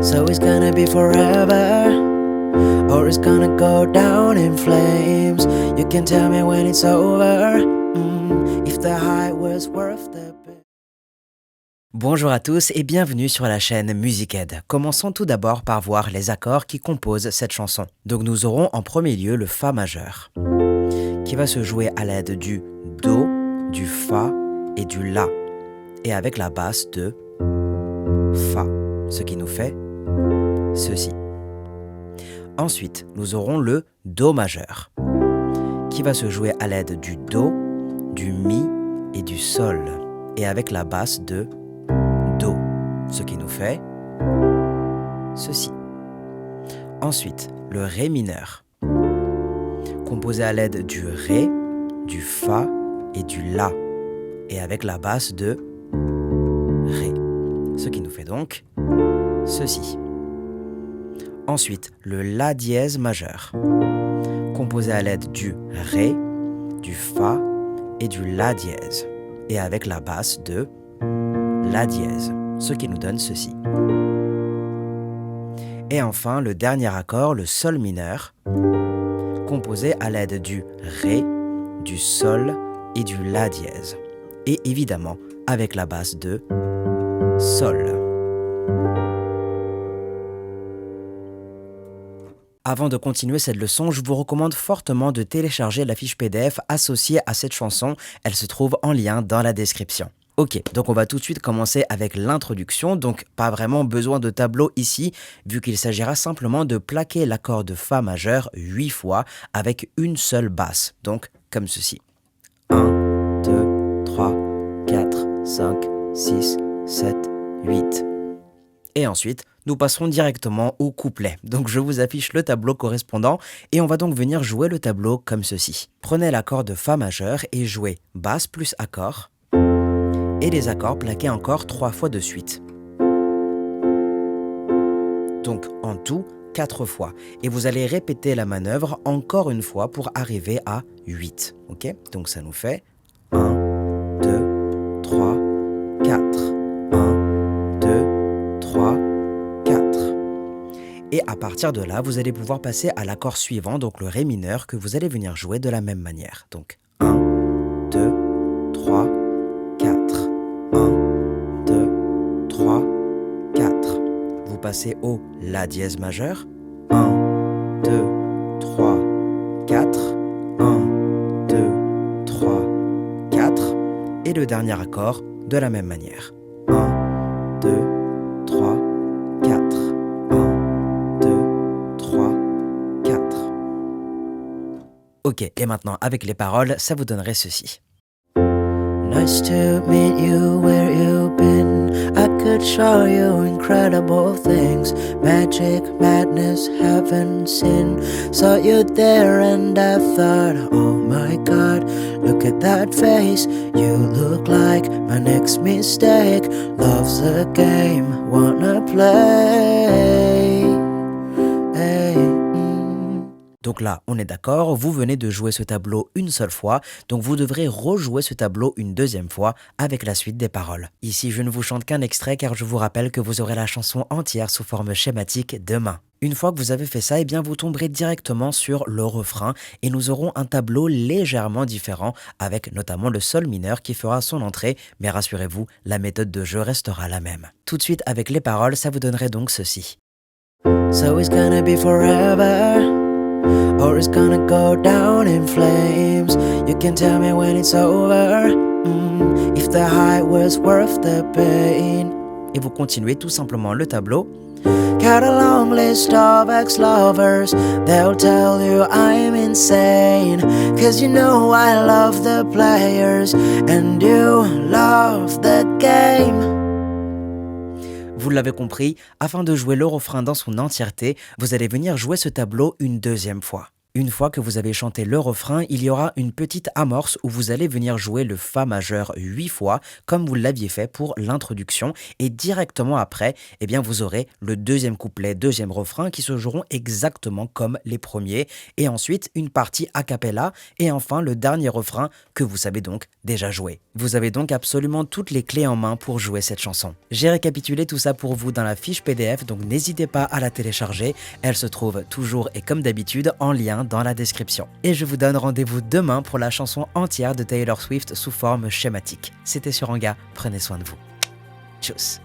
So it's gonna be forever, or it's gonna go down in flames. You can tell me when it's over, if the high was worth the pain. Bonjour à tous et bienvenue sur la chaîne Musicaid. Commençons tout d'abord par voir les accords qui composent cette chanson. Donc nous aurons en premier lieu le Fa majeur, qui va se jouer à l'aide du Do, du Fa et du La, et avec la basse de Fa, ce qui nous fait ceci. Ensuite, nous aurons le Do majeur, qui va se jouer à l'aide du Do, du Mi et du Sol, et avec la basse de Do, ce qui nous fait ceci. Ensuite, le Ré mineur, composé à l'aide du Ré, du Fa et du La, et avec la basse de Ré, ce qui nous fait donc ceci. Ensuite, le La dièse majeur, composé à l'aide du Ré, du Fa et du La dièse, et avec la basse de La dièse, ce qui nous donne ceci. Et enfin, le dernier accord, le Sol mineur, composé à l'aide du Ré, du Sol et du La dièse, et évidemment avec la basse de Sol. Avant de continuer cette leçon, je vous recommande fortement de télécharger la fiche PDF associée à cette chanson. Elle se trouve en lien dans la description. Ok, donc on va tout de suite commencer avec l'introduction, donc pas vraiment besoin de tableau ici, vu qu'il s'agira simplement de plaquer l'accord de Fa majeur 8 fois avec une seule basse, donc comme ceci. 1, 2, 3, 4, 5, 6, 7, 8. Et ensuite, nous passerons directement au couplet. Donc je vous affiche le tableau correspondant et on va donc venir jouer le tableau comme ceci. Prenez l'accord de Fa majeur et jouez basse plus accord, et les accords plaqués encore 3 fois de suite. Donc en tout, 4 fois. Et vous allez répéter la manœuvre encore une fois pour arriver à 8. Ok ? Donc ça nous fait 1, 2, 3, 4. 1, 2, 3, 4. Et à partir de là, vous allez pouvoir passer à l'accord suivant, donc le Ré mineur, que vous allez venir jouer de la même manière. Donc 1, 2, 3, 4. 1, 2, 3, 4. Vous passez au La dièse majeur. 1, 2, 3, 4. 1, 2, 3, 4. Et le dernier accord de la même manière. 1, 2, 3, 4. 1, 2, 3, 4. Ok, et maintenant avec les paroles, ça vous donnerait ceci. Nice to meet you where you've been. I could show you incredible things. Magic, madness, heaven, sin. Saw you there and I thought, oh my God, look at that face. You look like my next mistake. Love's a game, wanna play. Hey. Donc là, on est d'accord, vous venez de jouer ce tableau une seule fois, donc vous devrez rejouer ce tableau une deuxième fois avec la suite des paroles. Ici, je ne vous chante qu'un extrait car je vous rappelle que vous aurez la chanson entière sous forme schématique demain. Une fois que vous avez fait ça, eh bien vous tomberez directement sur le refrain et nous aurons un tableau légèrement différent avec notamment le Sol mineur qui fera son entrée, mais rassurez-vous, la méthode de jeu restera la même. Tout de suite avec les paroles, ça vous donnerait donc ceci. So it's gonna be forever, or it's gonna go down in flames. You can tell me when it's over, if the high was worth the pain. Et vous continuez tout simplement le tableau. Got a long list of ex-lovers, they'll tell you I'm insane. Cause you know I love the players, and you love the game. Vous l'avez compris, afin de jouer le refrain dans son entièreté, vous allez venir jouer ce tableau une deuxième fois. Une fois que vous avez chanté le refrain, il y aura une petite amorce où vous allez venir jouer le Fa majeur 8 fois, comme vous l'aviez fait pour l'introduction. Et directement après, eh bien, vous aurez le deuxième couplet, deuxième refrain qui se joueront exactement comme les premiers. Et ensuite, une partie a cappella et enfin le dernier refrain que vous savez donc déjà jouer. Vous avez donc absolument toutes les clés en main pour jouer cette chanson. J'ai récapitulé tout ça pour vous dans la fiche PDF, donc n'hésitez pas à la télécharger. Elle se trouve toujours et comme d'habitude en lien dans la description. Et je vous donne rendez-vous demain pour la chanson entière de Taylor Swift sous forme schématique. C'était sur Anga, prenez soin de vous. Tchuss.